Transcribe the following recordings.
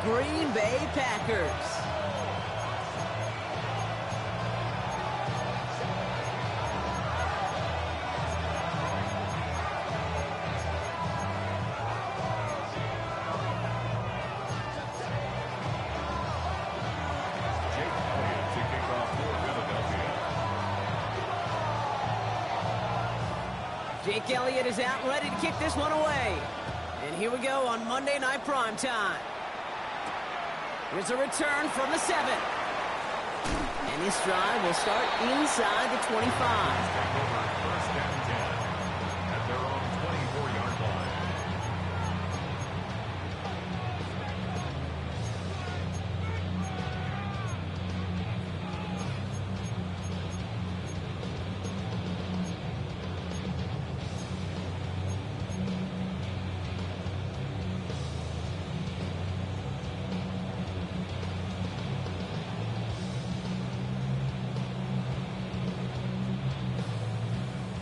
Green Bay Packers. Jake Elliott is out and ready to kick this one away. And here we go on Monday Night Primetime. Here's a return from the 7. And this drive will start inside the 25. First and 10 at their own 24-yard line.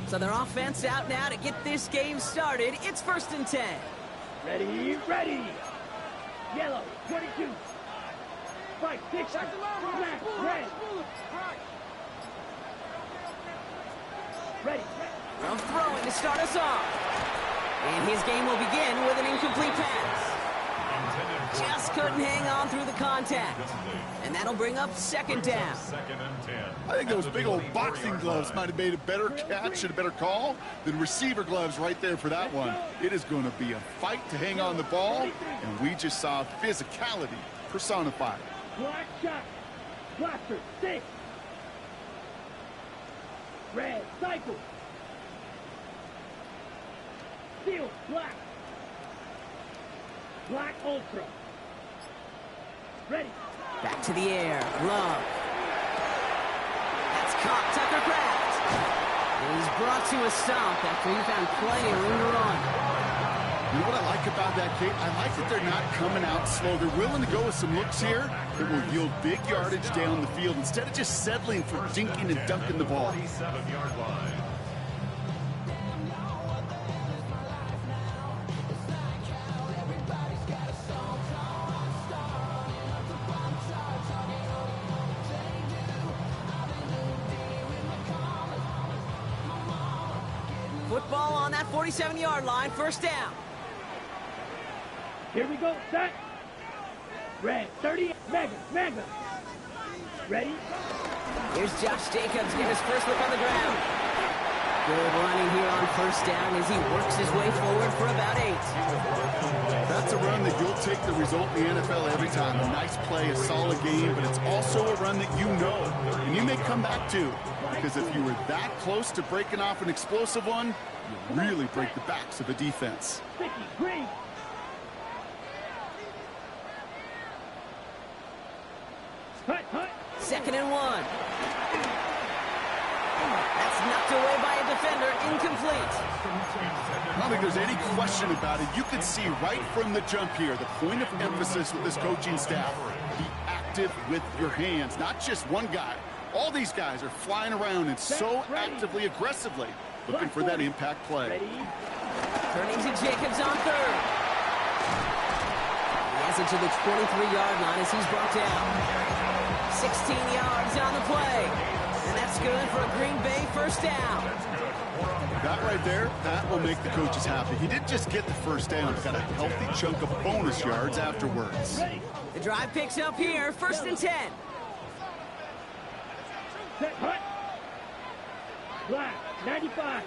So their offense out now to get this game started. It's 1st and 10. Ready, ready. Yellow, 22. Fight, 6, black, red. Ready. From throwing to start us off. And his game will begin with an incomplete pass. Just couldn't hang on through the contact. And that'll bring up 2nd down. Second and 10. I think those big old boxing gloves might have made a better catch and a better call than receiver gloves right there for that one. It is going to be a fight to hang on the ball, and we just saw physicality personified. Black shot. Blaster, 6. Red, cycle. Steel, black. Black ultra. Ready. Back to the air. Love. That's caught. Tucker Kraft. And he's brought to a stop after he found plenty of room to run. You know what I like about that, Kate? I like that they're not coming out slow. They're willing to go with some looks here that will yield big yardage down the field instead of just settling for dinking and dunking the ball. 47-yard line. Football on that 47-yard line. 1st down. Here we go, set. Red, 30, mega. Ready? Here's Josh Jacobs getting his first look on the ground. Good running here on 1st down as he works his way forward for about 8. That's a run that you'll take the result in the NFL every time. A nice play, a solid game, but it's also a run that you know, and you may come back to. Because if you were that close to breaking off an explosive one, you really break the backs of a defense. Sticky, green. Hut. 2nd and 1. That's knocked away by a defender. Incomplete. I don't think there's any question about it. You can see right from the jump here, the point of emphasis with this coaching staff. Be active with your hands, not just one guy. All these guys are flying around and so actively, aggressively looking for that impact play. Turning to Jacobs on 3rd. He has it to the 23-yard line as he's brought down. 16 yards on the play. And that's good for a Green Bay 1st down. That right there, that will make the coaches happy. He didn't just get the 1st down. He's got a healthy chunk of bonus yards afterwards. The drive picks up here. 1st and 10. Set, hut. Black, 95.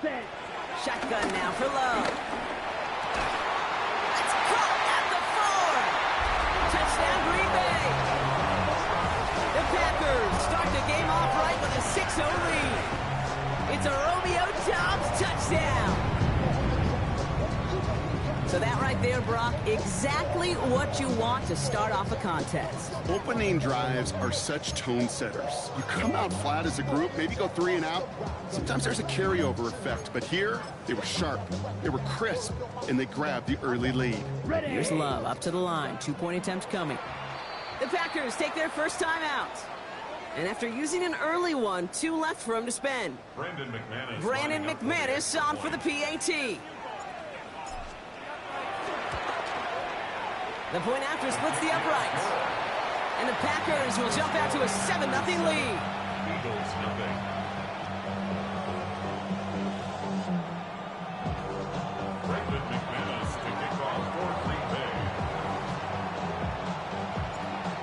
Set. Shotgun now for Love. That's caught at the 4. Touchdown Green Bay. The Packers start the game off right with a 6-0 lead. It's a Romeo Doubs touchdown. So that right there, Brock, exactly what you want to start off a contest. Opening drives are such tone setters. You come out flat as a group, maybe go 3 and out. Sometimes there's a carryover effect, but here they were sharp, they were crisp, and they grabbed the early lead. Here's Love up to the line. 2-point attempt coming. The Packers take their first time out. And after using an early one, 2 left for him to spend. Brandon McManus on for the PAT. The point after splits the uprights. And the Packers will jump out to a 7-0 lead. Eagles nothing. Brandon McManus to kick off for Green Bay.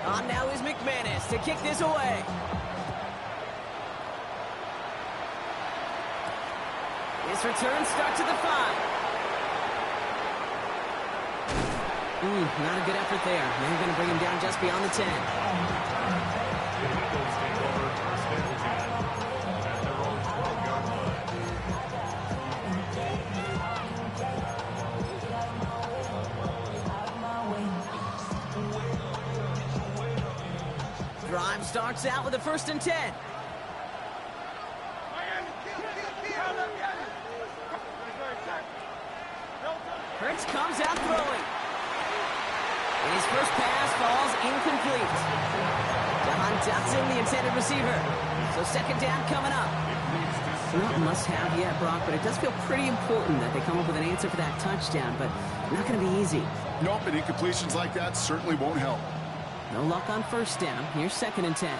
On now is McManus to kick this away. This return starts at the 5. Not a good effort there. Now you're going to bring him down just beyond the 10. The Eagles take over first and 10 at their own 12-yard line. Drive starts out with a 1st and 10. Hurts comes out throwing. And his first pass falls incomplete. John Dotson, the intended receiver. So 2nd down coming up. Not must-have yet, Brock, but it does feel pretty important that they come up with an answer for that touchdown, but not going to be easy. Nope, and incompletions like that certainly won't help. No luck on 1st down. Here's 2nd and 10.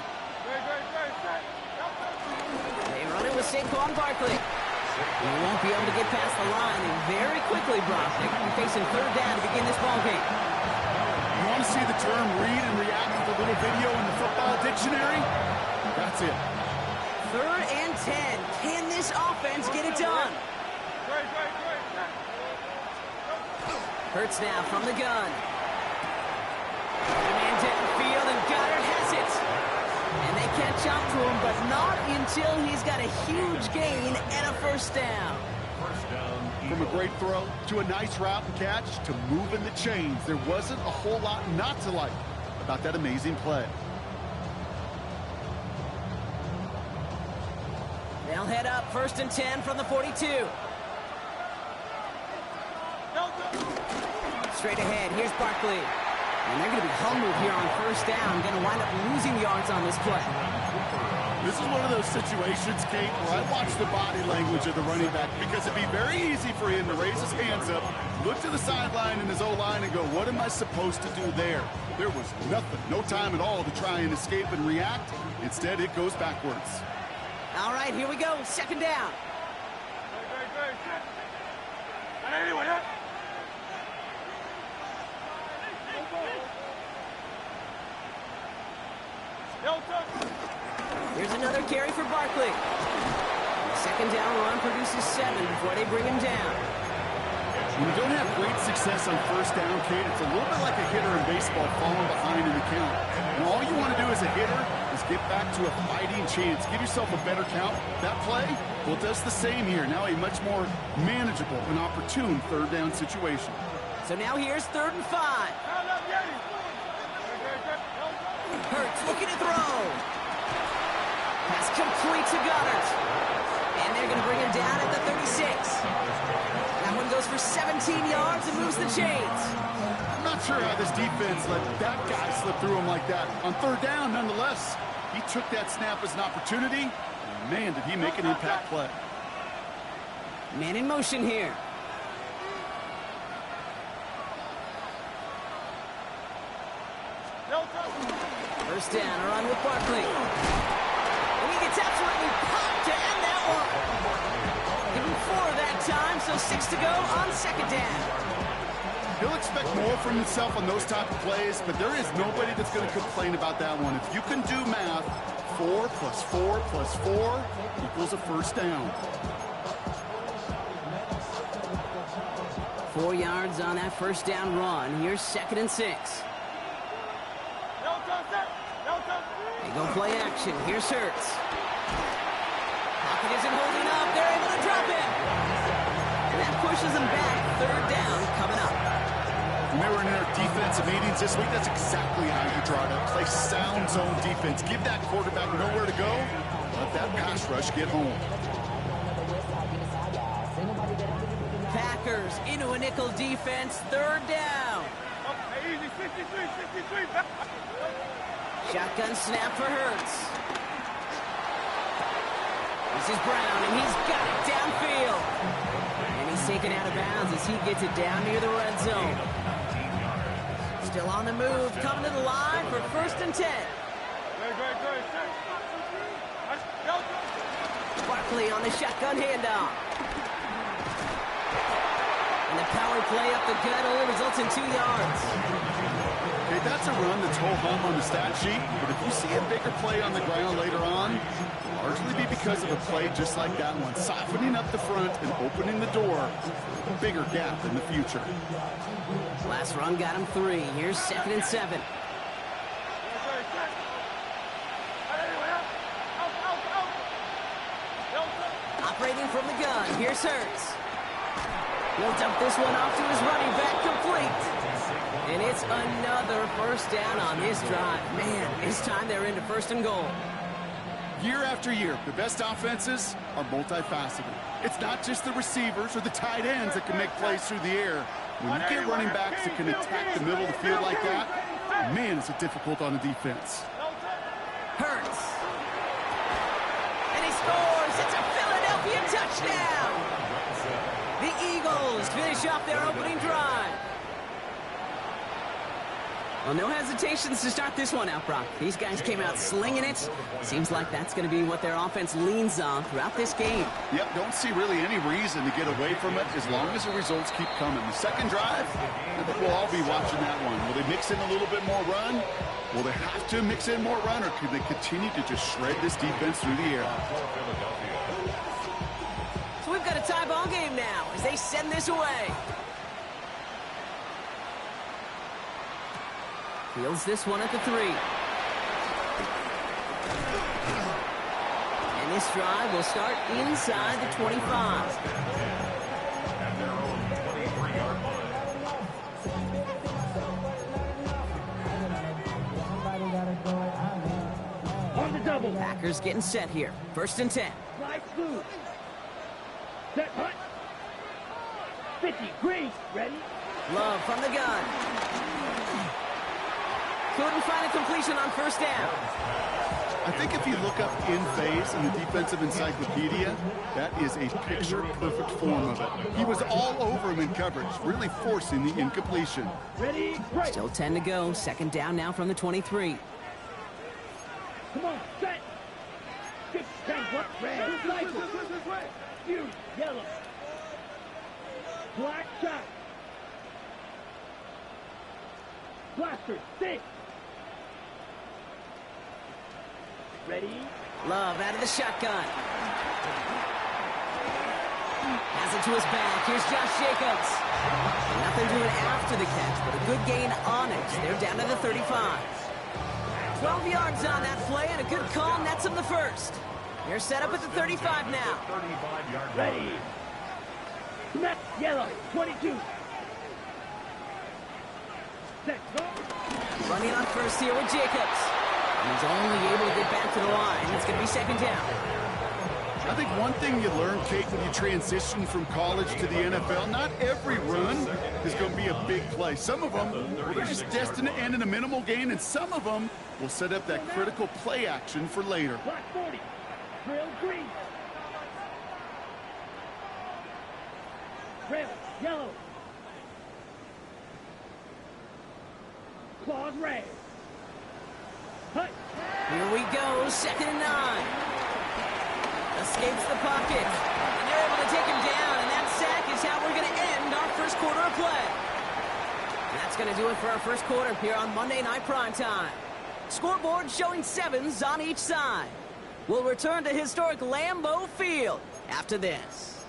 They run it with Saquon Barkley. He won't be able to get past the line, and very quickly, Brock, they're going to be facing 3rd down to begin this ballgame. You want to see the term read and react with a little video in the football dictionary? That's it. 3rd and 10. Can this offense get it done? Hurts now from the gun. The man downfield, and Goddard has it. And they catch up to him, but not until he's got a huge gain and a 1st down. From a great throw to a nice route and catch to moving the chains, there wasn't a whole lot not to like about that amazing play. They'll head up 1st and 10 from the 42. Straight ahead, here's Barkley. And they're going to be humbled here on 1st down. Going to wind up losing yards on this play. This is one of those situations, Kate, where I watch the body language of the running back because it'd be very easy for him to raise his hands up, look to the sideline in his O-line and go, what am I supposed to do there? There was nothing, no time at all to try and escape and react. Instead, it goes backwards. All right, here we go. 2nd down. Here's another carry for Barkley. The 2nd down run produces 7 before they bring him down. When you don't have great success on 1st down, Kate, it's a little bit like a hitter in baseball falling behind in the count. And all you want to do as a hitter is get back to a fighting chance. Give yourself a better count. That play, well, does the same here. Now a much more manageable and opportune 3rd down situation. So now here's 3rd and 5. Hurts looking to throw. Pass complete to Goddard. And they're going to bring him down at the 36. That one goes for 17 yards and moves the chains. I'm not sure how this defense let that guy slip through him like that. On 3rd down, nonetheless, he took that snap as an opportunity. And man, did he make an impact play. Man in motion here. First down, a run with Barkley. And he gets absolutely popped to end that one. Give him 4 that time, so 6 to go on 2nd down. He'll expect more from himself on those type of plays, but there is nobody that's going to complain about that one. If you can do math, 4 plus 4 plus 4 equals a 1st down. 4 yards on that 1st down run. Here's 2nd and 6. They go play action. Here's Hurts. Pocket isn't holding up. They're able to drop it. And that pushes them back. 3rd down coming up. When they were in their defensive meetings this week, that's exactly how you draw it up. Play sound zone defense. Give that quarterback nowhere to go. Let that pass rush get home. Packers into a nickel defense. 3rd down. Easy, 63. Shotgun snap for Hurts. This is Brown, and he's got it downfield. And he's taken out of bounds as he gets it down near the red zone. Still on the move, coming to the line for 1st and 10. Barkley on the shotgun handoff. And the power play up the gut only results in 2 yards. Okay, that's a run that's ho-hum on the stat sheet, but if you see a bigger play on the ground later on, it'll largely be because of a play just like that one, softening up the front and opening the door, a bigger gap in the future. Last run got him 3. Here's 2nd and 7. Operating from the gun, here's Hurts. He'll dump this one off to his running back, complete. And it's another 1st down on this drive. Man, this time they're into 1st and goal. Year after year, the best offenses are multifaceted. It's not just the receivers or the tight ends that can make plays through the air. When you get running backs that can attack the middle of the field like that, man, is it difficult on the defense. Hurts. And he scores. It's a Philadelphia touchdown. The Eagles finish off their opening drive. Well, no hesitations to start this one out, Brock. These guys came out slinging it. Seems like that's going to be what their offense leans on throughout this game. Yep, don't see really any reason to get away from it as long as the results keep coming. The second drive, I think we'll all be watching that one. Will they mix in a little bit more run? Will they have to mix in more run, or can they continue to just shred this defense through the air? So we've got a tie ball game now as they send this away. Fields this one at the 3. And this drive will start inside the 25. At their own 23-yard line. On the double. Packers getting set here. 1st and 10. Slide smooth. Set punt. 50. Green. Ready. Love from the gun. Couldn't find a completion on 1st down. I think if you look up in phase in the defensive encyclopedia, that is a picture-perfect form of it. He was all over him in coverage, really forcing the incompletion. Ready. Right. Still 10 to go. 2nd down now from the 23. Come on. Set. 6. 10. Red. Cycle. You. Yellow. Black shot. Blaster. 6. Ready? Love out of the shotgun. Has it to his back. Here's Josh Jacobs. And nothing doing after the catch, but a good gain on it. They're down to the 35. 12 yards on that play, and a good call nets him the 1st. They're set up at the 35 now. 35-yard Ready? Snap. Yellow. 22. Set. Go. Running on 1st here with Jacobs. And he's only able to get back to the line. It's going to be 2nd down. I think one thing you learn, Kate, when you transition from college to the NFL, not every run is going to be a big play. Some of them, well, they're just destined to end in a minimal gain, and some of them will set up that critical play action for later. Black 40. Drill green. Red. Yellow. Claws red. Hut. Here we go. 2nd and 9. Escapes the pocket. And they're able to take him down. And that sack is how we're going to end our 1st quarter of play. And that's going to do it for our 1st quarter here on Monday Night Primetime. Scoreboard showing 7s on each side. We'll return to historic Lambeau Field after this.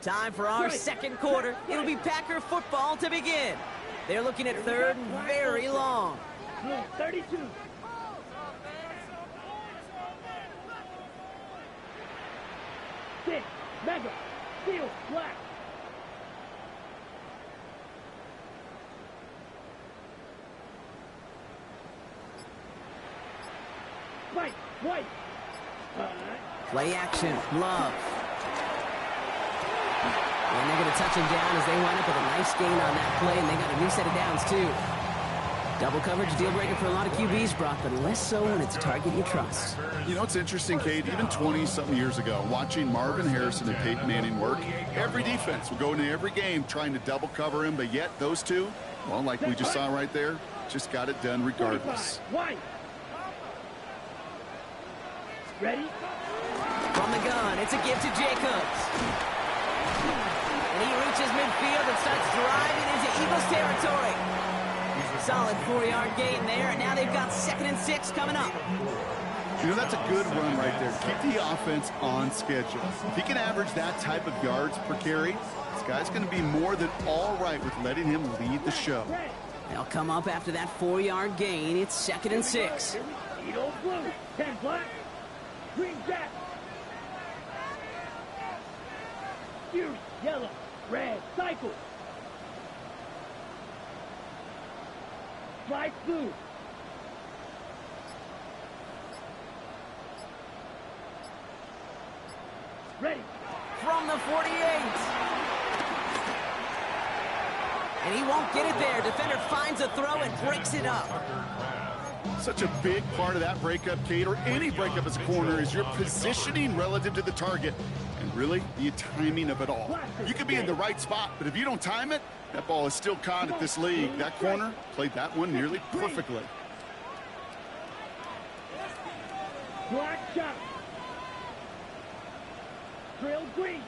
Time for our 2nd quarter. It'll be Packer football to begin. They're looking at 3rd and very long. 32. Six. Mega. Steel. Black. White. White. Play action. Love. And they're going to touch him down as they wind up with a nice gain on that play, and they got a new set of downs, too. Double coverage deal breaker for a lot of QBs, Brock, but less so when it's a target you trust. You know, it's interesting, Kate, even 20-something years ago, watching Marvin Harrison and Peyton Manning work, every defense would go into every game trying to double cover him, but yet those two, well, like we just saw right there, just got it done regardless. Ready? From the gun, it's a give to Jacobs. And he reaches midfield and starts driving into Eagles territory. Solid 4-yard gain there, and now they've got 2nd and 6 coming up. You know, that's a good run right there. Keep the offense on schedule. If he can average that type of yards per carry, this guy's going to be more than all right with letting him lead the show. They'll come up after that 4-yard gain. It's 2nd and 6. Eat old blue. 10 black. Green jack. Fuse. Yellow. Red. Cycle. Slide blue. Ready. From the 48. And he won't get it there. Defender finds a throw and breaks it up. Such a big part of that breakup, Kate, or any breakup as a corner, is your positioning relative to the target and really the timing of it all. You could be in the right spot, but if you don't time it, that ball is still caught at this league. That corner played that one nearly perfectly. Black shot. Trail green.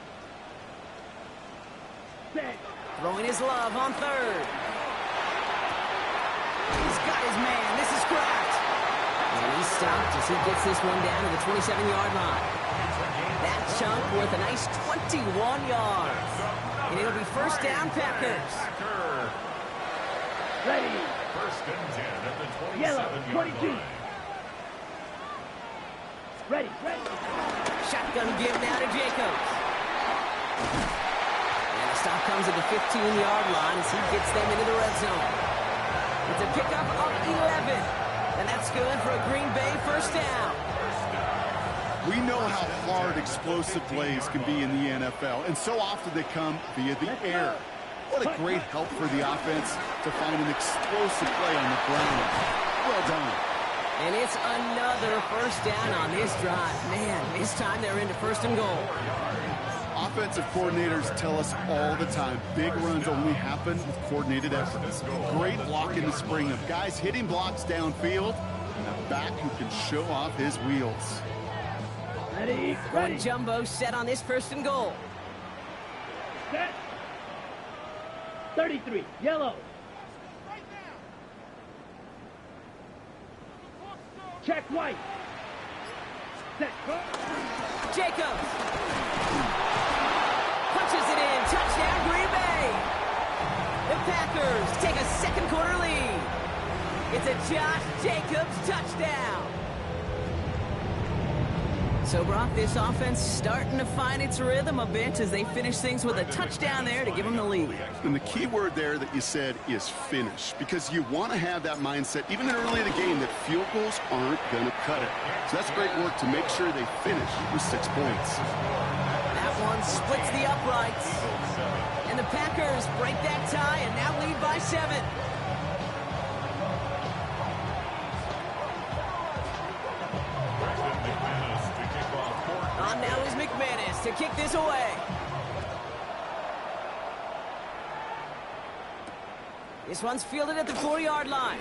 Set. Throwing his love on 3rd. He's got his man. This is Kraft. And he's stopped as he gets this one down to the 27-yard line. That chunk worth a nice 21 yards. And it'll be 1st down, Packers. Ready. 1st and 10 at the 27-yard Yellow. 22. line. Ready. Ready. Shotgun give now to Jacobs. And the stop comes at the 15-yard line as he gets them into the red zone. It's a pickup of 11. And that's good for a Green Bay 1st down. We know how hard explosive plays can be in the NFL, and so often they come via the air. What a great help for the offense to find an explosive play on the ground. Well done. And it's another 1st down on this drive. Man, this time they're into 1st and goal. Offensive coordinators tell us all the time, big runs only happen with coordinated efforts. Great block in the spring of guys hitting blocks downfield, and a back who can show off his wheels. Ready. Going Ready. jumbo set on this 1st and goal. Set. 33. Yellow. Check white. Set. Jacobs. Punches it in. Touchdown, Green Bay. The Packers take a 2nd quarter lead. It's a Josh Jacobs touchdown. So, Brock, this offense starting to find its rhythm a bit as they finish things with a touchdown there to give them the lead. And the key word there that you said is finish, because you want to have that mindset, even early in the game, that field goals aren't going to cut it. So that's great work to make sure they finish with 6 points. That one splits the uprights. And the Packers break that tie and now lead by 7. On now is McManus to kick this away. This one's fielded at the 4-yard line.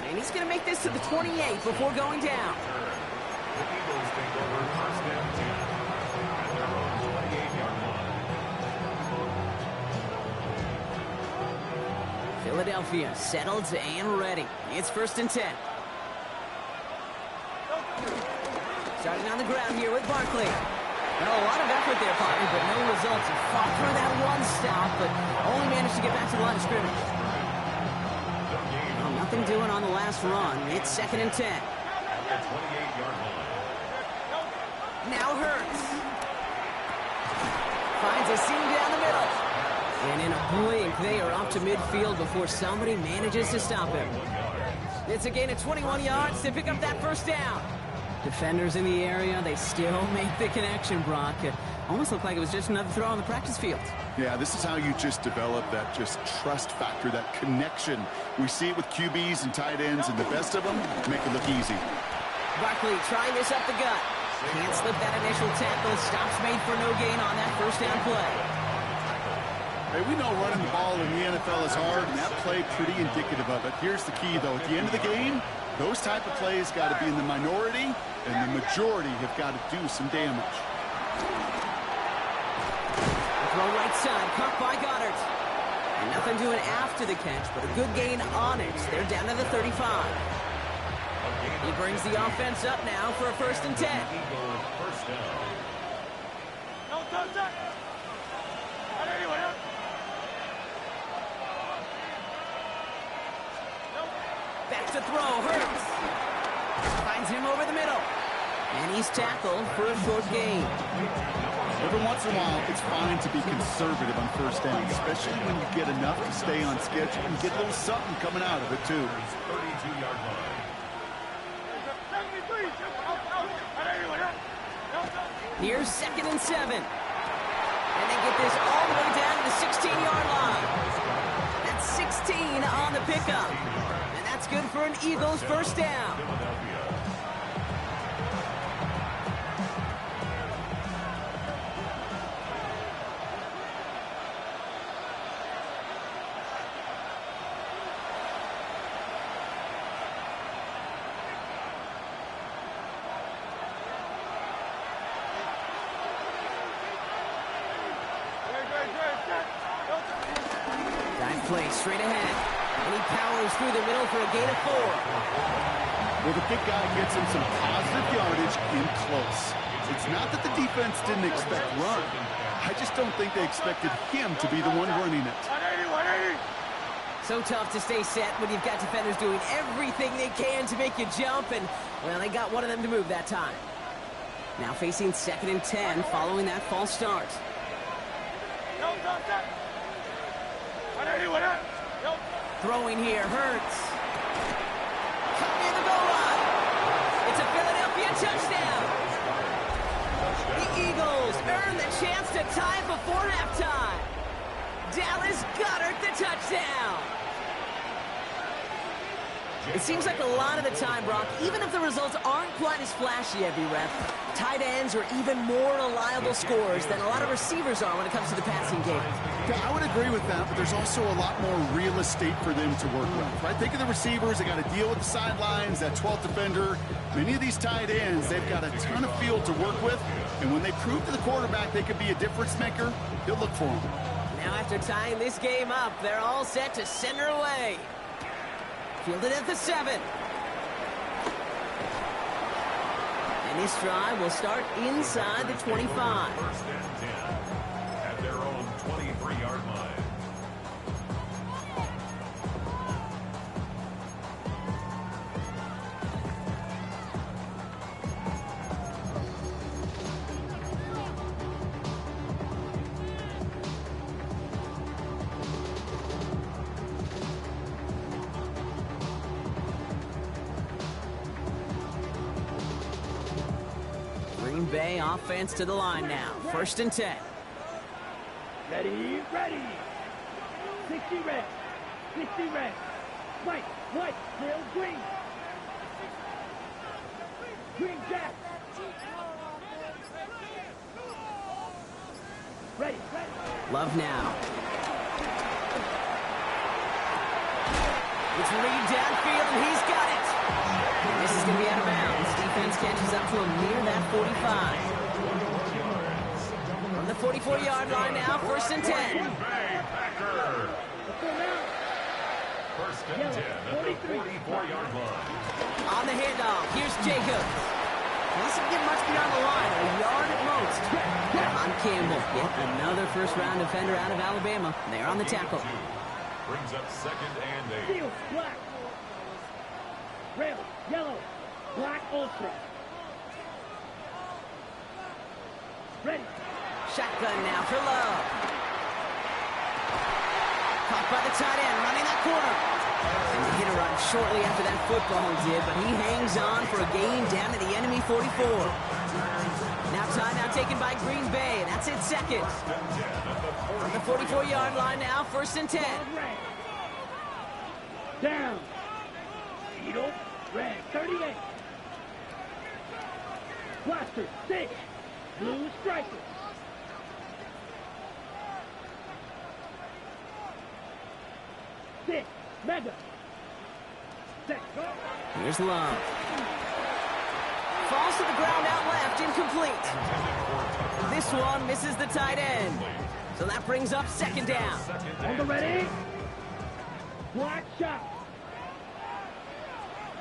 And he's going to make this to the 28 before going down. The Eagles take over 1st and 10 at their own 28-yard line. Philadelphia settled and ready. It's 1st and 10. Starting on the ground here with Barkley. Well, a lot of effort there, partner, but no results. He fought through that one stop, but only managed to get back to the line of scrimmage. Well, nothing doing on the last run. It's 2nd and 10. At the 28-yard line. Now Hurts. Finds a seam down the middle. And in a blink, they are up to midfield before somebody manages to stop him. It's a gain of 21 yards to pick up that 1st down. Defenders in the area, they still make the connection, Brock. Almost looked like it was just another throw on the practice field. Yeah, this is how you just develop that just trust factor, that connection. We see it with QBs and tight ends, and the best of them make it look easy. Barkley trying this up the gut. Can't slip that initial tackle. Stops made for no gain on that first down play. Hey, we know running the ball in the NFL is hard, and that play pretty indicative of it. Here's the key, though. At the end of the game, those type of plays got to be in the minority, and the majority have got to do some damage. Throw right side, caught by Goddard. And nothing doing after the catch, but a good gain on it. They're down to the 35. He brings the offense up now for a 1st and 10. Back to throw, Hurts. Finds him over the middle. And he's tackled for a short gain. Every once in a while, it's fine to be conservative on first down, especially when you get enough to stay on schedule and get a little something coming out of it, too. 32-yard line. Here's 2nd and 7. And they get this all the way down to the 16-yard line. That's 16 on the pickup. And that's good for an Eagles first down. Play straight ahead, and he powers through the middle for a gain of 4. Well, the big guy gets him some positive yardage in close. It's not that the defense didn't expect run. I just don't think they expected him to be the one running it. So tough to stay set when you've got defenders doing everything they can to make you jump, and, well, they got one of them to move that time. Now facing 2nd and 10 following that false start. Throwing here, Hurts. Caught near the goal line. It's a Philadelphia touchdown. The Eagles earn the chance to tie before halftime. Dallas Goedert the touchdown. It seems like a lot of the time, Brock, even if the results aren't quite as flashy every rep, tight ends are even more reliable scorers than a lot of receivers are when it comes to the passing game. Yeah, I would agree with that, but there's also a lot more real estate for them to work with. Right? Think of the receivers. They got to deal with the sidelines, that 12th defender. Many of these tight ends, they've got a ton of field to work with, and when they prove to the quarterback they could be a difference maker, he'll look for them. Now after tying this game up, they're all set to send her away. Fielded at the 7. And this drive will start inside the 25. 1st and 10 at their own 23-yard line. Green Bay offense to the line now. 1st and 10. Ready, ready. 60 red. 60 red. White, white, tail green. Green jack. Ready, ready. Love now. It's Reed downfield, and he's got it. And this is going to be out of bounds. Defense catches up to him near that 45. From the 44-yard line now, 1st and 10. First and 10 at the 44-yard line. On the handoff, here's Jacobs. Doesn't get much beyond the line, a yard at most. On Campbell, yet another first-round defender out of Alabama. They're on the tackle. Brings up 2nd and 8. Steel, black. Red, yellow, black ultra. Ready. Shotgun now for Love. Caught by the tight end, running that corner. And the hit arrived shortly after that football did, but he hangs on for a gain down to the enemy 44. Now timeout taken by Green Bay. That's it, second. On the 44-yard line now, 1st and 10. Down. Eagle. Red. 38. Blaster. 6. Blue striker. 6. Mega. Set. Go. Here's Love. Falls to the ground out left, incomplete. This one misses the tight end. So that brings up 2nd down. On the ready. Black shot.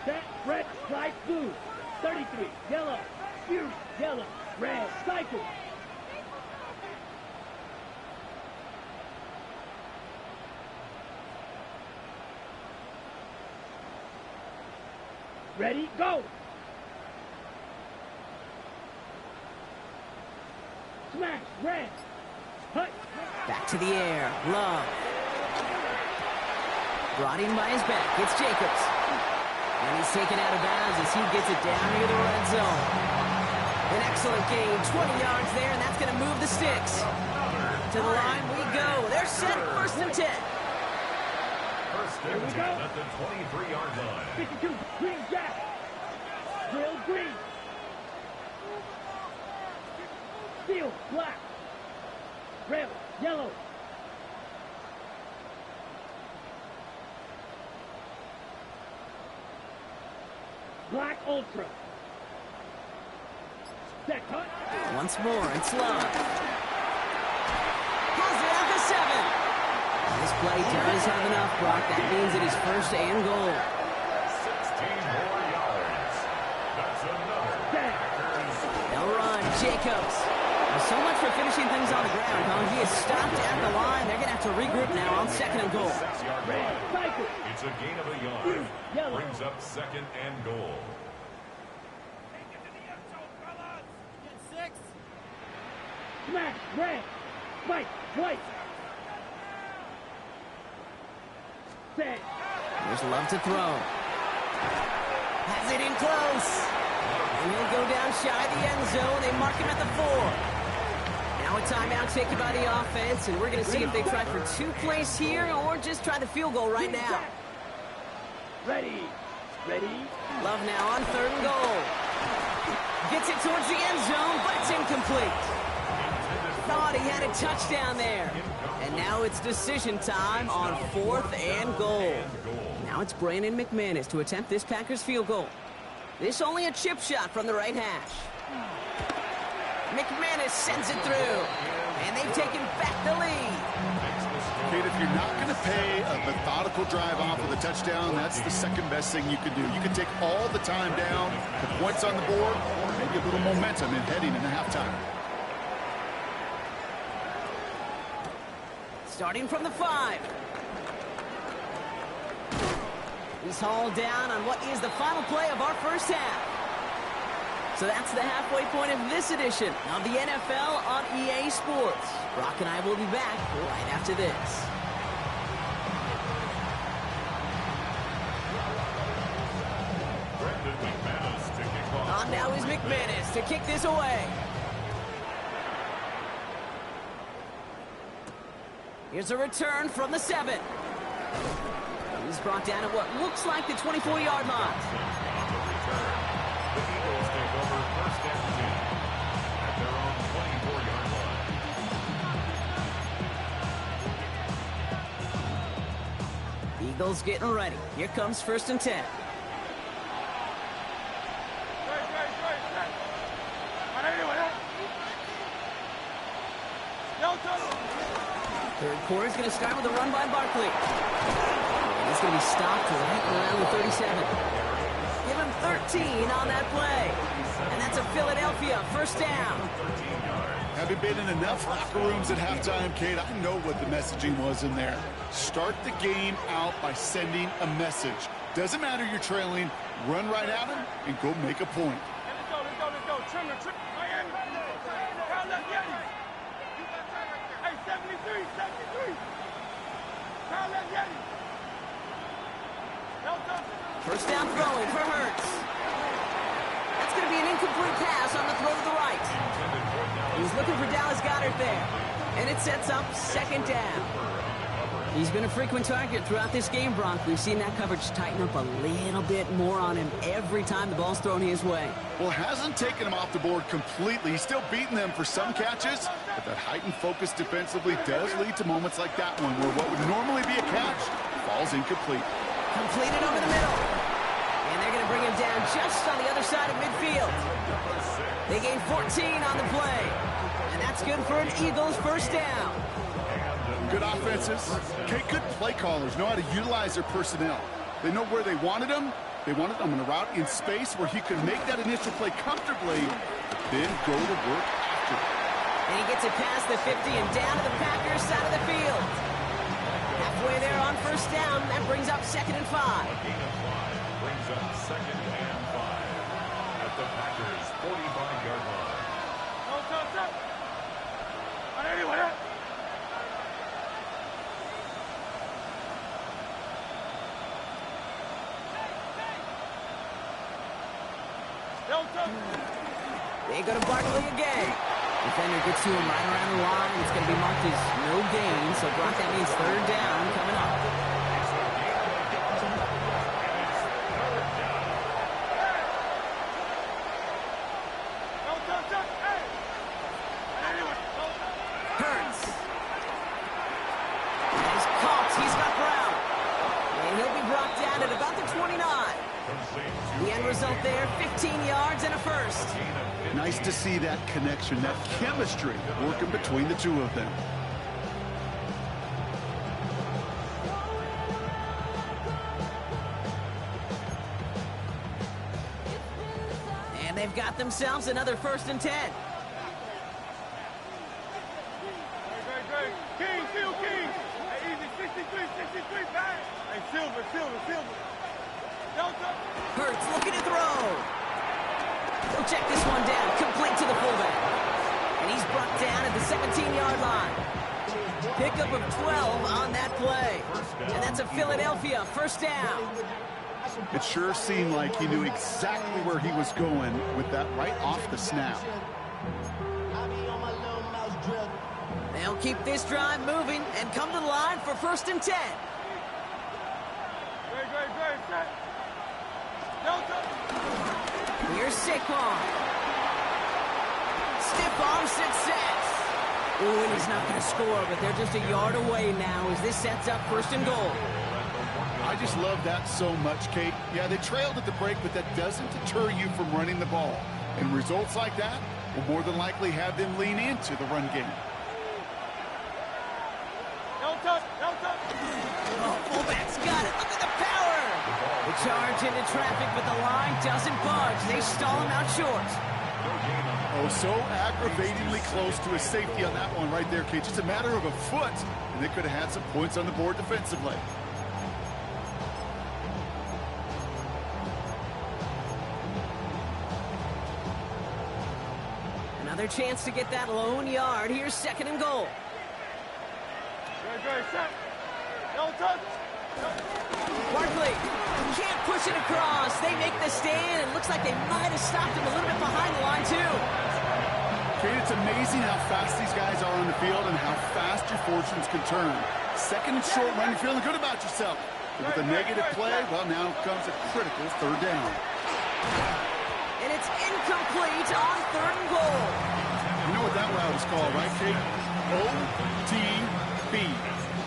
Set. Red. Light blue. 33. Yellow. Fury. Yellow. Red. Cycle. Ready, go! Smash, red! Hut! Back to the air, Love. Brought in by his back, it's Jacobs. And he's taken out of bounds as he gets it down near the red zone. An excellent gain, 20 yards there, and that's going to move the sticks. To the line we go. They're set, 1st and 10. First and 10 at the 23-yard line. 52, green jack. Drill green. Steel, black. Red, yellow. Black ultra. Set, cut. Once more, it's Love. Pulls it out to 7. This play does have enough, Brock. That means it is 1st and goal. 16 more yards. That's another. They'll run. Jacobs. Well, so much for finishing things on the ground, huh? He is stopped at the line. They're going to have to regroup now on 2nd and goal. 6-yard line. It's a gain of a yard. Yellow. Brings up 2nd and goal. Smash, red. Spike, white. Set. There's Love to throw. Has it in close. And he'll go down shy of the end zone. They mark him at the 4. Now a timeout taken by the offense, and we're going to see if they try for 2 plays here or just try the field goal right now. Ready. Ready. Love now on 3rd and goal. Gets it towards the end zone, but it's incomplete. Thought he had a touchdown there. And now it's decision time on 4th and goal. Now it's Brandon McManus to attempt this Packers field goal. This only a chip shot from the right hash. McManus sends it through. And they've taken back the lead. Kate, if you're not going to pay a methodical drive off with a touchdown, that's the 2nd best thing you can do. You can take all the time down, the points on the board, maybe a little momentum in heading into halftime. Starting from the 5. He's hauled down on what is the final play of our 1st half. So that's the halfway point of this edition of the NFL on EA Sports. Brock and I will be back right after this. On now is McManus to kick this away. Here's a return from the 7. He's brought down at what looks like the 24-yard line. The Eagles take over 1st and 10 at their own 24-yard line. Eagles getting ready. Here comes 1st and 10. Third quarter is going to start with a run by Barkley. And he's going to be stopped right around the 37. Give him 13 on that play. And that's a Philadelphia 1st down. Having been in enough locker rooms at halftime, Kate, I know what the messaging was in there. Start the game out by sending a message. Doesn't matter you're trailing, run right at him and go make a point. Let's go. Trimmer. Miami. Count left, Yeti. Hey, 73. Count left, Yeti. First down throwing for Hurts. That's going to be an incomplete pass on the throw to the right. He's looking for Dallas Goedert there. And it sets up second down. He's been a frequent target throughout this game, Bronk. We've seen that coverage tighten up a little bit more on him every time the ball's thrown his way. Well, hasn't taken him off the board completely. He's still beating them for some catches, but that heightened focus defensively does lead to moments like that one where what would normally be a catch falls incomplete. Completed over the middle. And they're going to bring him down just on the other side of midfield. They gain 14 on the play. And that's good for an Eagles first down. Good offenses. Okay, good play callers know how to utilize their personnel. They know where they wanted them. They wanted them in a route in space where he could make that initial play comfortably, then go to work after. And he gets it past the 50 and down to the Packers side of the field. Halfway there on first down. That brings up 2nd and 5. Brings up 2nd and 5 at the Packers' 45-yard line. They go to Barkley again. Defender gets to him right around the line. It's going to be marked as no gain. So, Brock, that means third down coming up. Hurts. He's caught. He's got Brown. And he'll be brought down at about the 29. The end result there, 15 yards and a first. Nice to see that connection, that chemistry working between the two of them. And they've got themselves another 1st and 10. King. Hey, easy, 63, bang. Hey, Silver. Hurts looking to throw. He'll check this one down, complete to the fullback. And he's brought down at the 17-yard line. Pickup of 12 on that play. And that's a Philadelphia first down. It sure seemed like he knew exactly where he was going with that right off the snap. They'll keep this drive moving and come to the line for 1st and 10. Great. Here's Saquon. Stiff arm success. Ooh, and he's not going to score, but they're just a yard away now as this sets up 1st and goal. I just love that so much, Kate. Yeah, they trailed at the break, but that doesn't deter you from running the ball. And results like that will more than likely have them lean into the run game. Oh, fullback's got it. Look at the power. The charge into traffic, but the line doesn't budge. They stall him out short. Oh, so aggravatingly close to a safety on that one right there, Kate. Just a matter of a foot, and they could have had some points on the board defensively. Another chance to get that lone yard. Here's 2nd and goal. Great, set. Don't touch. Barkley can't push it across. They make the stand. It looks like they might have stopped him a little bit behind the line, too. Kate, it's amazing how fast these guys are on the field and how fast your fortunes can turn. 2nd and short run, you're feeling good about yourself. But with a negative play, well, now comes a critical 3rd down. And it's incomplete on 3rd and goal. You know what that route is called, right, Kate? OTB,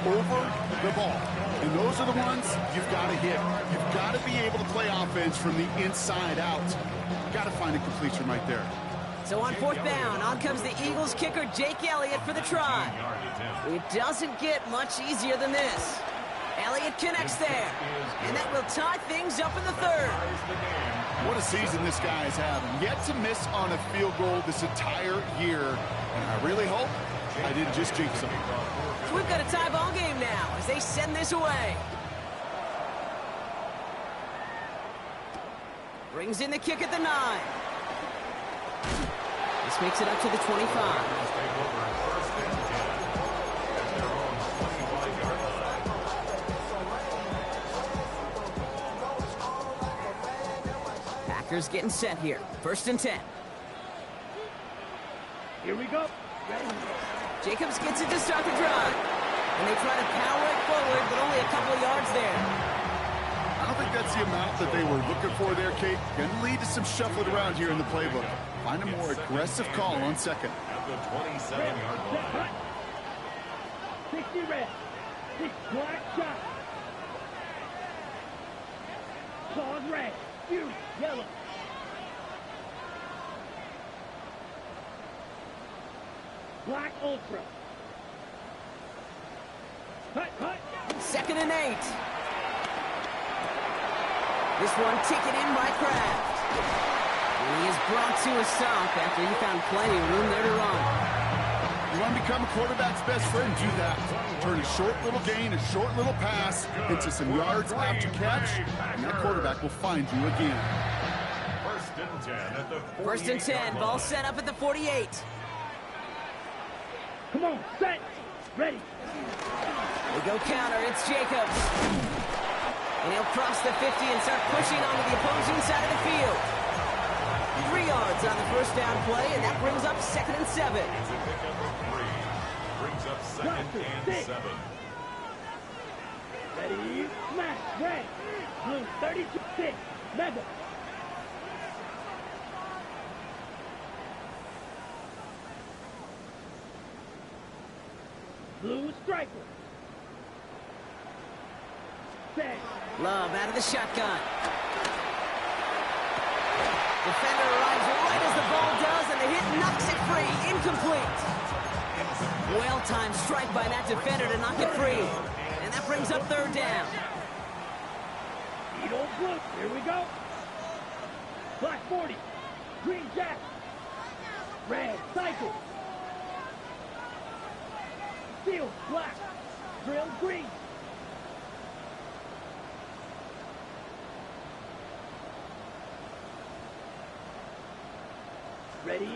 over the ball. And those are the ones you've got to hit. You've got to be able to play offense from the inside out. Got to find a completion right there. So on 4th down, on comes the Eagles kicker, Jake Elliott, for the try. It doesn't get much easier than this. Elliott connects there, and that will tie things up in the 3rd. What a season this guy is having. Yet to miss on a field goal this entire year. And I really hope I didn't just jinx him. So we've got a tie ball game now as they send this away. Brings in the kick at the 9. This makes it up to the 25. Packers getting set here. 1st and 10. Here we go. Ready. Jacobs gets it to start the drive. And they try to power it forward, but only a couple of yards there. I don't think that's the amount that they were looking for there, Kate. Going to lead to some shuffling around here in the playbook. Find a more aggressive call on 2nd. At the 27-yard line. 60 red. 6 black shot. Claws red. Fury yellow. Black ultra. Hut, hut. 2nd and 8. This one taken in by Kraft. And he is brought to a stop after he found plenty of room there to run. You want to become a quarterback's best friend? Do that. Turn a short little gain, a short little pass into some yards after catch, and that quarterback will find you again. 1st and 10 at the 1st and 10. Ball set up at the 48. Come on, set. Ready. They go counter. It's Jacobs. And he'll cross the 50 and start pushing onto the opposing side of the field. 3 yards on the 1st down play, and that brings up 2nd and 7. It's a pickup of 3. Brings up 2nd and 7. Ready. Smash. Red. Blue 32-6. Mega. Blue striker. Set. Love out of the shotgun. Defender arrives right as the ball does, and the hit knocks it free. Incomplete. Well-timed strike by that defender to knock it free. And that brings up 3rd down. Eat old blue. Here we go. Black 40. Green jack. Red cycle. Steel black. Drill green. Ready?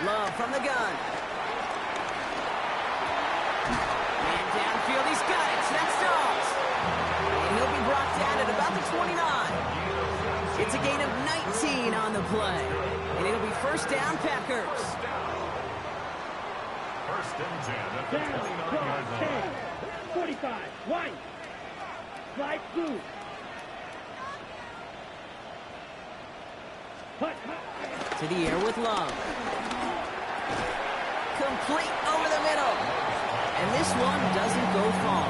Love from the gun. Man downfield, he's got it. That's Dobbs. And he'll be brought down at about the 29. It's a gain of 19 on the play. And it'll be 1st down, Packers. 1st and 10 at the Down. 29-yard line. 45. White. Light blue. Hut, hut. To the air with Love. Complete over the middle. And this one doesn't go far.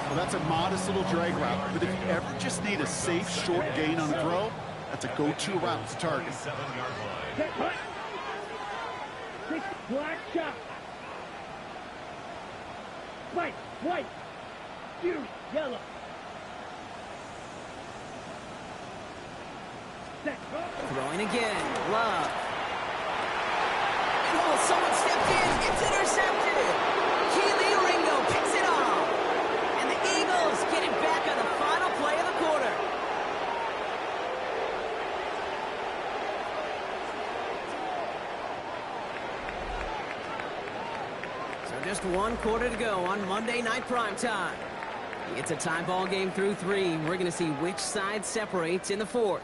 Well, that's a modest little drag route, but if you ever just need a safe, short gain on a throw, that's a go-to route to target. 7-yard line. Set, hut. 6 black shot. White, white. Fury, yellow. Set, Throwing again. Love. Oh, someone stepped in. It's intercepted. Keely Ringo picks it off. And the Eagles get it back on the final play of the quarter. So just 1 quarter to go on Monday Night Primetime. It's a tie ball game through 3. We're going to see which side separates in the 4th.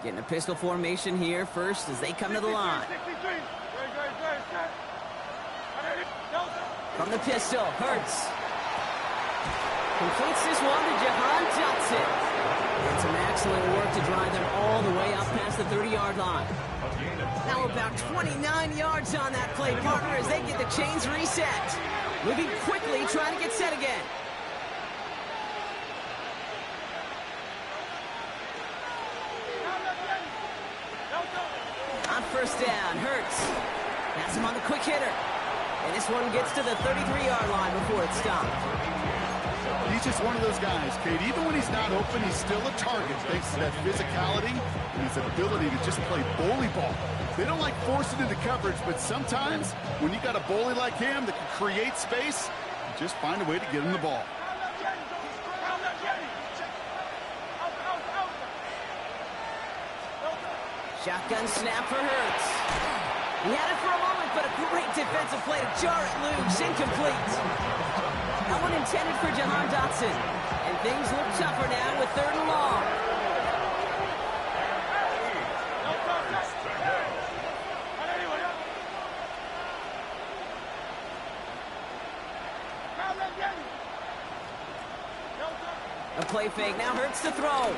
Getting a pistol formation here first as they come to the line. From the pistol, Hurts. Completes this one to Jahan Johnson. And some excellent work to drive them all the way up past the 30-yard line. Now about 29 yards on that play, partner, as they get the chains reset. Moving quickly, trying to get set again. On 1st down, Hurts. Has him on the quick hitter. And this one gets to the 33-yard line before it's stopped. These just one of those guys, Kate. Even when he's not open, he's still a target thanks to that physicality and his ability to just play bully ball. They don't like forcing into coverage, but sometimes when you got a bully like him that can create space, you just find a way to get him the ball. Shotgun snap for Hurts. He had it for a moment, but a great defensive play to jar it loose. Incomplete. That one intended for Jahan Dotson. And things look tougher now with 3rd and long. A play fake. Now Hurts to throw.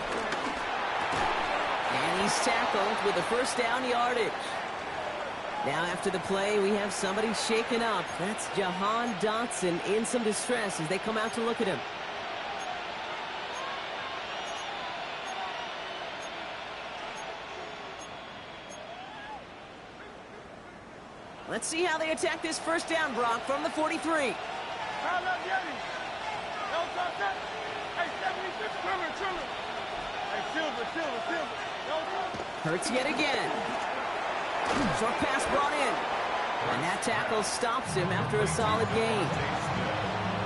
And he's tackled with a 1st down yardage. Now after the play, we have somebody shaken up. That's Jahan Dotson in some distress as they come out to look at him. Let's see how they attack this 1st down, Brock, from the 43. Hurts yet again. Short pass brought in. And that tackle stops him after a solid gain.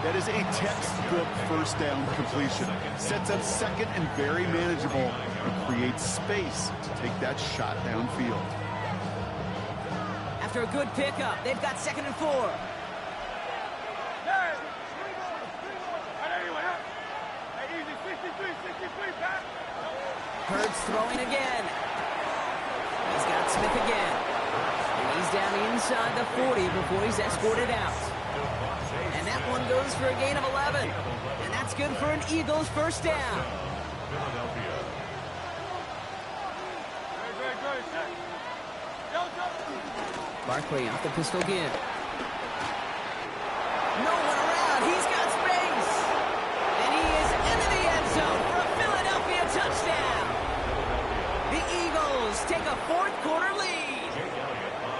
That is a textbook 1st down completion. Sets up 2nd and very manageable and creates space to take that shot downfield. After a good pickup, they've got 2nd and 4. Hurts throwing again. He's got Smith again. And he's down inside the 40 before he's escorted out. And that one goes for a gain of 11. And that's good for an Eagles 1st down. Barkley off the pistol again. No one around. He's got space. And he is into the end zone for a Philadelphia touchdown. The Eagles take a 4th quarter lead.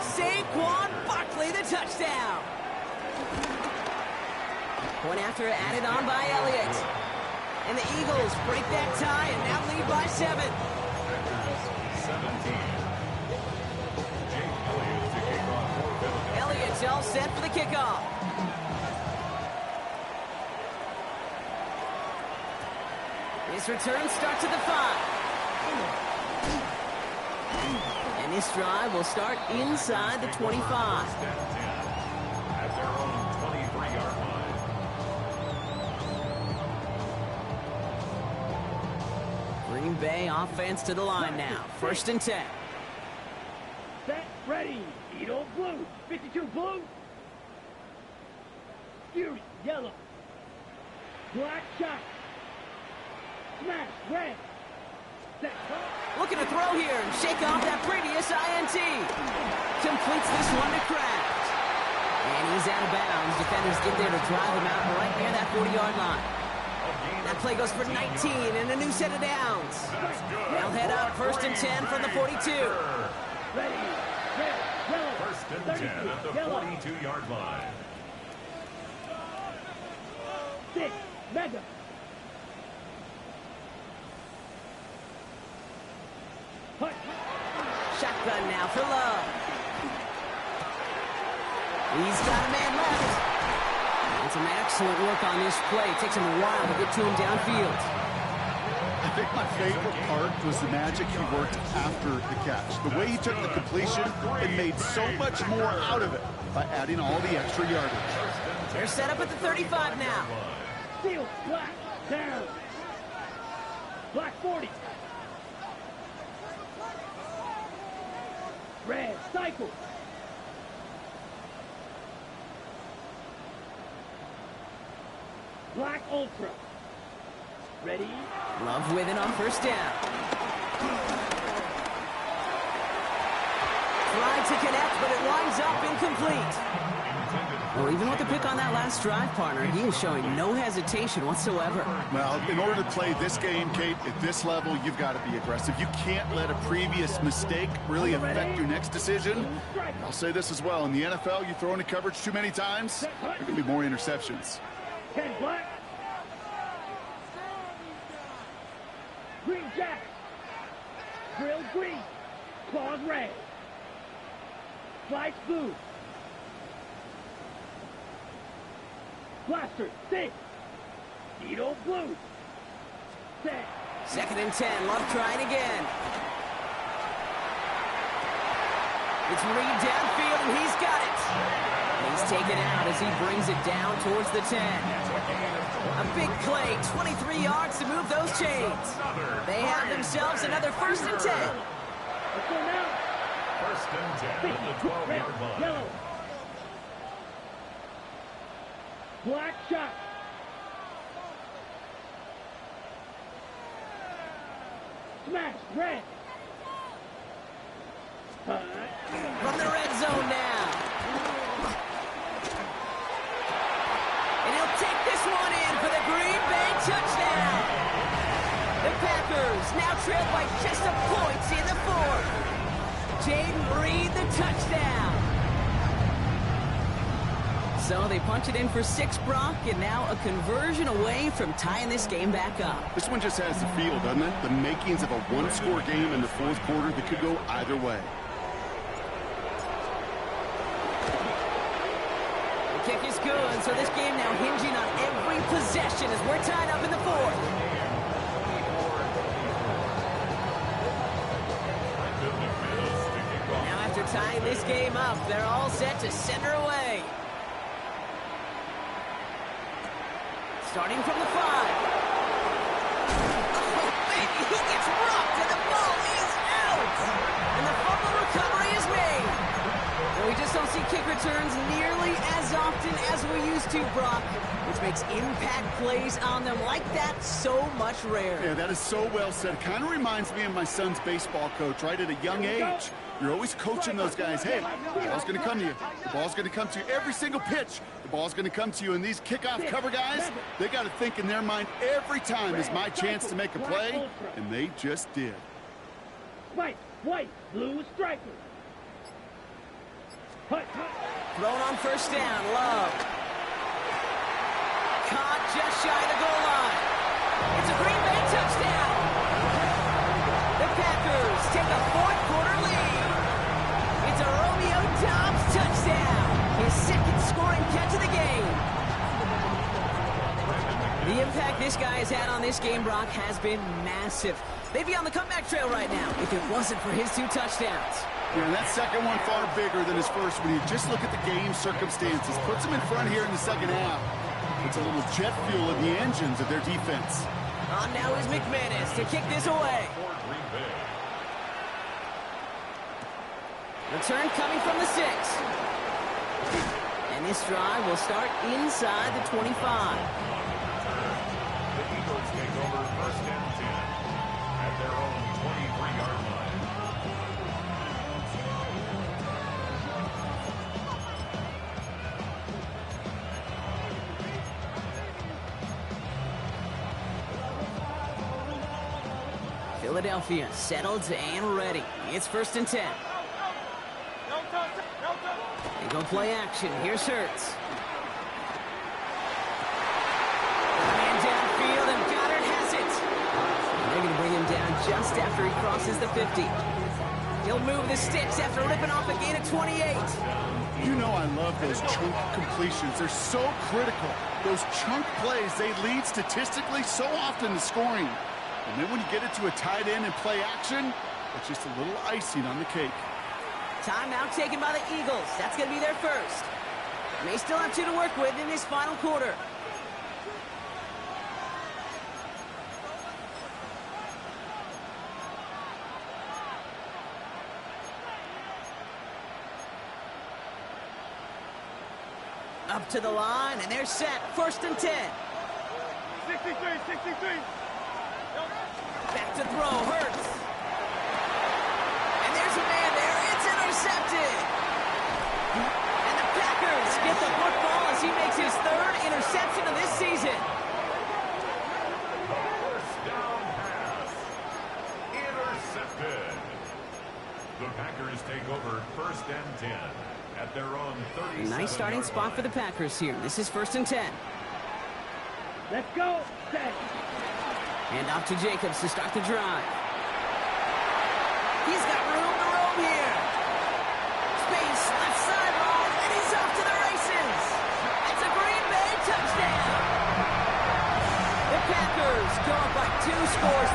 Saquon Barkley the touchdown. Point after added on by Elliott. And the Eagles break that tie and now lead by 7. Elliott's all set for the kickoff. His return starts at the 5. And this drive will start inside the 25. At their own 23-yard line. Green Bay offense to the line now. 1st and 10. Set, ready. Edo blue. 52 blue. Fury yellow. Black shot. Smash red. Set. Looking to throw here and shake off that previous INT. Completes this one to Kraft. And he's out of bounds. Defenders get there to drive him out right near that 40-yard line. That play goes for 19 and a new set of downs. They'll head up 1st and 10 from the 42. Ready. Red. Yellow. 1st and 10 at the 42-yard line. 6. Mega. Hut. Shotgun now for Love. He's got a man left. And some excellent work on this play. It takes him a while to get to him downfield. I think my favorite part was the magic he worked after the catch. The way he took the completion and made so much more out of it by adding all the extra yardage. They're set up at the 35 now. Steel. Black. Down. Black 40. Red. Cycle. Black Ultra. Ready? Love with it on 1st down. Tried to connect, but it winds up incomplete. Well, even with the pick on that last drive, partner, he is showing no hesitation whatsoever. Well, in order to play this game, Kate, at this level, you've got to be aggressive. You can't let a previous mistake really affect your next decision. I'll say this as well. In the NFL, you throw into coverage too many times, there can be more interceptions. 10 black. Green jacket. Grill green. Claws red. Slice blue. Blaster, thick. Needle blue. Set. 2nd and 10. Love trying again. It's Reed downfield, and he's got it. He's taken out as he brings it down towards the 10. A big play, 23 yards to move those chains. They have themselves another 1st and 10. Let's go now. 1st and 10 on the 12-yard line. Yellow. Black shot. Smash, red. From the red zone now. And he'll take this one in for the Green Bay touchdown. The Packers now trail by just a point in the 4th. Jaden Reed, the touchdown. So they punch it in for 6, Brock, and now a conversion away from tying this game back up. This one just has the feel, doesn't it? The makings of a one-score game in the 4th quarter that could go either way. The kick is good, so this game now hinging on every possession as we're tied up in the 4th. Now after tying this game up, they're all set to send her away. Starting from the 5. Oh, baby, he gets rocked, and the ball is out. And the fumble recovery is made. Well, we just don't see kick returns nearly as often as we used to, Brock, which makes impact plays on them like that so much rarer. Yeah, that is so well said. Kind of reminds me of my son's baseball coach, right at a young age. You're always coaching those guys, hey, the ball's going to come to you. The ball's going to come to you every single pitch. The ball's going to come to you. And these kickoff cover guys, they got to think in their mind every time is my chance to make a play, and they just did. White, blue striker. Thrown on 1st down, Love. Caught just shy of the goal line. It's a Green Bay touchdown. The Packers take a 4th quarter lead. It's a Romeo Doubs touchdown. His 2nd scoring catch of the game. The impact this guy has had on this game, Brock, has been massive. They'd be on the comeback trail right now if it wasn't for his 2 touchdowns. Yeah, and that second one far bigger than his first when you just look at the game circumstances. Puts him in front here in the 2nd half. Puts a little jet fuel in the engines of their defense. On now is McManus to kick this away. Return coming from the 6. And this drive will start inside the 25. The Eagles take over 1st and 10 at their own 23-yard line. Philadelphia settled and ready. It's 1st and 10. They go play action. Here's Hurts. Man downfield, and Goddard has it. And they're going to bring him down just after he crosses the 50. He'll move the sticks after ripping off a gain of 28. You know I love those chunk completions. They're so critical. Those chunk plays, they lead statistically so often to scoring. And then when you get it to a tight end and play action, it's just a little icing on the cake. Timeout taken by the Eagles. That's going to be their 1st. They still have 2 to work with in this final quarter. Up to the line, and they're set. 1st and 10. 63. Back to throw, Hurts. And there's a man there. It's intercepted. And the Packers get the football as he makes his 3rd interception of this season. First down pass. Intercepted. The Packers take over 1st and 10 at their own 37. Nice starting spot for the Packers here. This is 1st and 10. Let's go. Set. And off to Jacobs to start the drive. He's got room to roam here. Space, left sideline, and he's off to the races. It's a Green Bay touchdown. The Packers go up by 2 scores,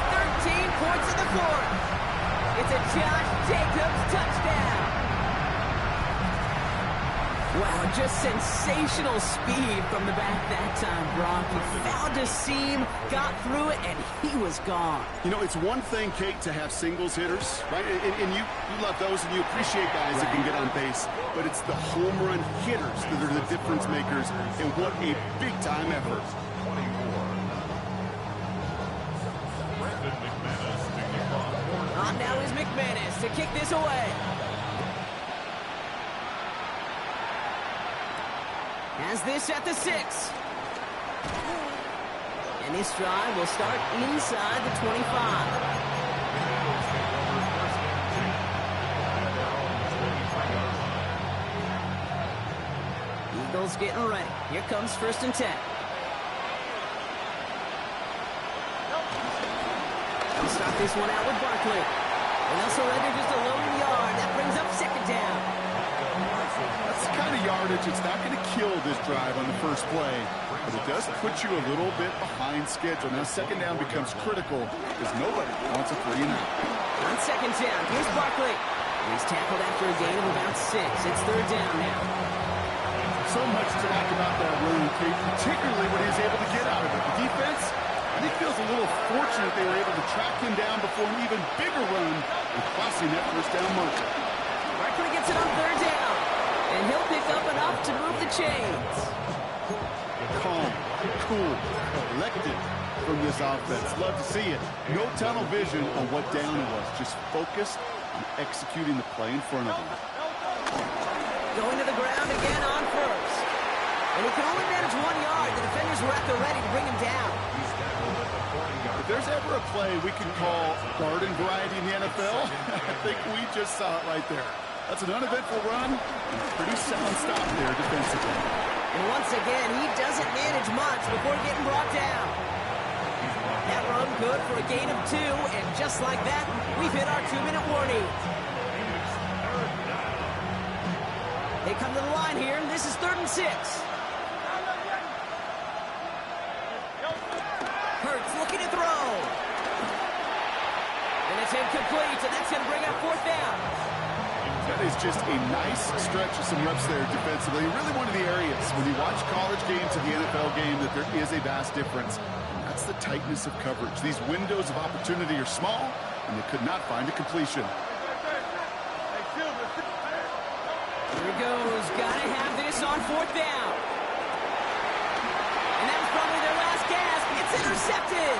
13 points in the fourth. It's a Josh Jacobs touchdown. Wow, just sensational speed from the back that time, Brock. He found a seam, got through it, and he was gone. You know, it's one thing, Kate, to have singles hitters, right? And you love those, and you appreciate guys that can get on base. But it's the home run hitters that are the difference makers, and what a big-time effort. 24. On now is McManus to kick this away. Has this at the 6. And this drive will start inside the 25. Eagles getting ready. Here comes 1st and 10. They'll start this one out with Barkley. And they'll surrender just a low yard. That brings up 2nd down. That's the kind of yardage. It's not going to kill this drive on the first play, but it does put you a little bit behind schedule. Now 2nd down becomes critical because nobody wants a 3 and out. On 2nd down, here's Barkley. He's tackled after a gain of about 6. It's 3rd down now. So much to like about that run, Kate, particularly when he was able to get out of it. The defense, I think, feels a little fortunate they were able to track him down before an even bigger run and crossing that 1st down marker. Barkley gets it on 3rd down. And he'll pick up enough to move the chains. Calm, cool, collected from this offense. Love to see it. No tunnel vision on what down it was. Just focused on executing the play in front of him. Going to the ground again on 1st. And he can only manage 1 yard. The defenders were at the ready to bring him down. If there's ever a play we can call garden variety in the NFL, I think we just saw it right there. That's an uneventful run and a pretty sound stop there defensively. And once again, he doesn't manage much before getting brought down. That run good for a gain of 2, and just like that, we've hit our 2-minute warning. They come to the line here, and this is 3rd and 6. Hurts looking to throw. And it's incomplete, and that's going to bring up 4th down. That is just a nice stretch of some reps there defensively. Really one of the areas when you watch college game to the NFL game that there is a vast difference. And that's the tightness of coverage. These windows of opportunity are small, and they could not find a completion. Here he goes. Gotta have this on 4th down. And that was probably their last gasp. It's intercepted.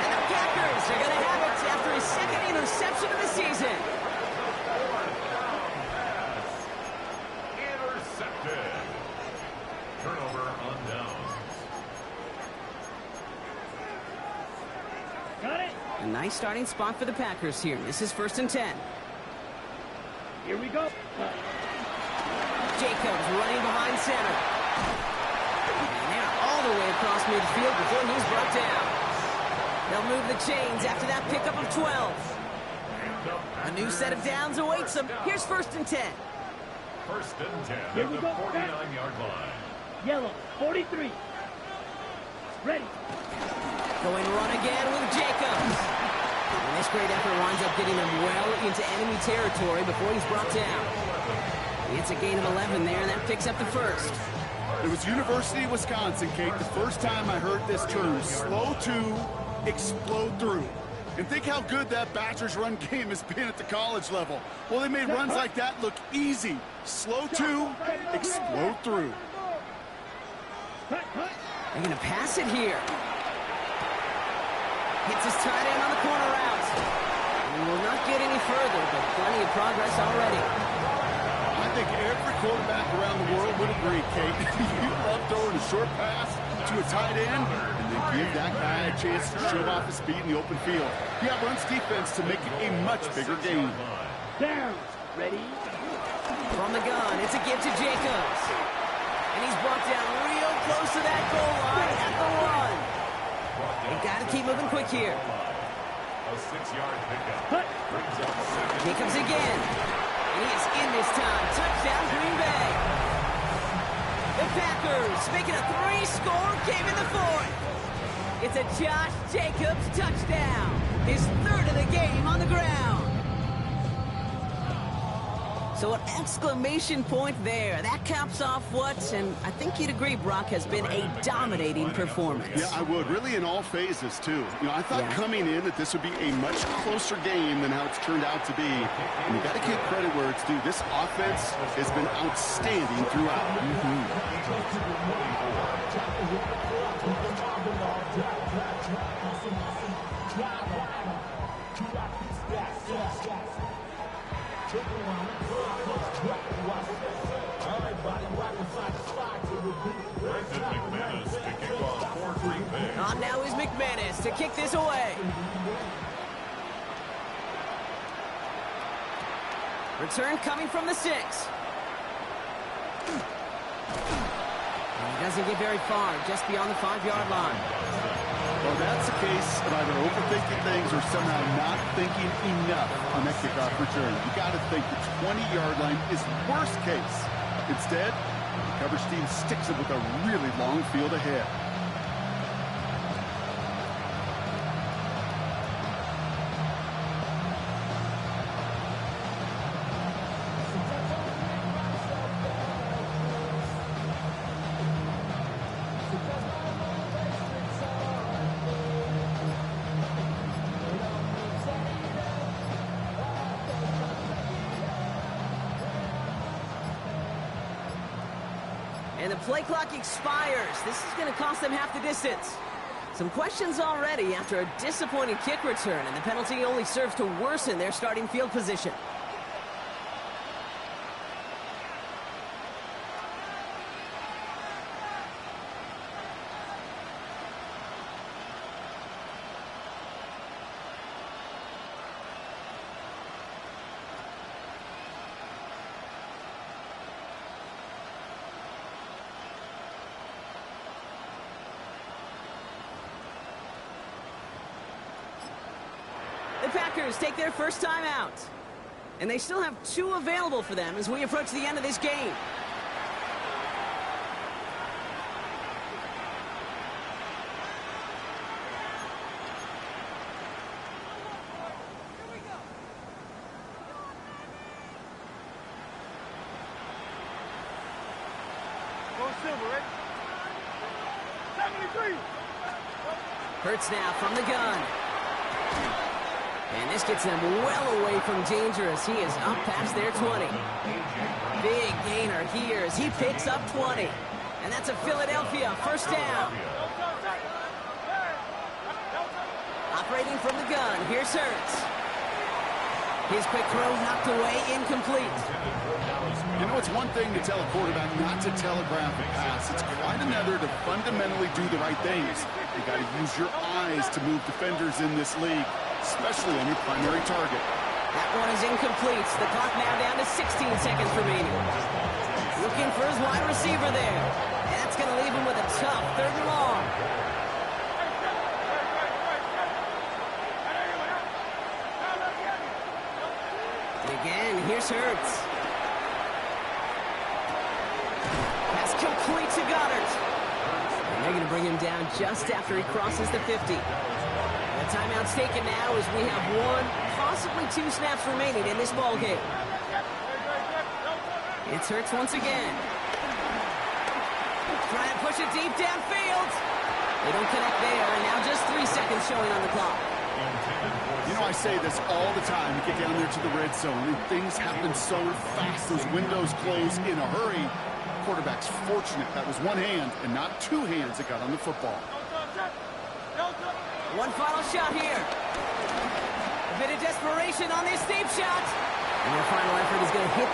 And the Packers are gonna have it after his 2nd interception of the season. Turnover on downs. Got it. A nice starting spot for the Packers here. This is 1st and 10. Here we go. Jacobs running behind center. And they're all the way across midfield before he's brought down. They'll move the chains after that pickup of 12. A new set of downs awaits them. Here's 1st and 10. 1st and 10 Here at we the go. 49-yard line. Yellow, 43. Ready. Going to run again with Jacobs. And this great effort winds up getting him well into enemy territory before he's brought down. It's a gain of 11 there, and that picks up the 1st. It was University of Wisconsin, Kate, the first time I heard this term, slow to explode through. And think how good that Badgers run game has been at the college level. Well, they made runs like that look easy. Slow to explode through. They're going to pass it here. Hits his tight end on the corner route. And will not get any further, but plenty of progress already. I think every quarterback around the world would agree, Kate. You love throwing a short pass to a tight end and then give that guy a chance to show off his speed in the open field. Yeah, runs defense to make it a much bigger game. Down. Ready. From the gun, it's a give to Jacobs. And he's brought down real close to that goal line at the 1. They got to keep moving quick here. A 6-yard pickup. Brings up second. Here comes again. And he is in this time. Touchdown, Green Bay. The Packers making a 3-score game in the fourth. It's a Josh Jacobs touchdown. His third of the game on the ground. So an exclamation point there. That caps off what, and I think you'd agree, Brock, has been a dominating performance. Yeah, I would. Really in all phases, too. You know, I thought coming in that this would be a much closer game than how it's turned out to be. And you got to give credit where it's due. This offense has been outstanding throughout. On now is McManus to kick this away. Return coming from the 6. And he doesn't get very far, just beyond the 5-yard line. Well, that's a case of either overthinking things or somehow not thinking enough on that kickoff return. You got to think the 20-yard line is worst case. Instead, the coverage team sticks it with a really long field ahead. And the play clock expires. This is going to cost them half the distance. Some questions already after a disappointing kick return, and the penalty only serves to worsen their starting field position. The Packers take their first time out. And they still have 2 available for them as we approach the end of this game. Hurts now from the gun. And this gets them well away from dangerous. He is up past their 20. Big gainer here as he picks up 20. And that's a Philadelphia first down. Operating from the gun, here's Hurts. His quick throw knocked away, incomplete. You know, it's one thing to tell a quarterback not to telegraph a pass. It's quite another to fundamentally do the right things. You got to use your eyes to move defenders in this league, especially on your primary target. That one is incomplete. The clock now down to 16 seconds remaining. Looking for his wide receiver there. And that's going to leave him with a tough 3rd and long. And again, here's Hurts. Pass complete to Goddard. And they're going to bring him down just after he crosses the 50. The timeout's taken now as we have 1, possibly 2 snaps remaining in this ball game. It's Hurts once again. Trying to push it deep downfield. They don't connect there, and now just 3 seconds showing on the clock. You know, I say this all the time. You get down there to the red zone, and things happen so fast. Those windows close in a hurry. Quarterback's fortunate that was one hand and not 2 hands that got on the football. One final shot here. A bit of desperation on this deep shot. And their final effort is going to hit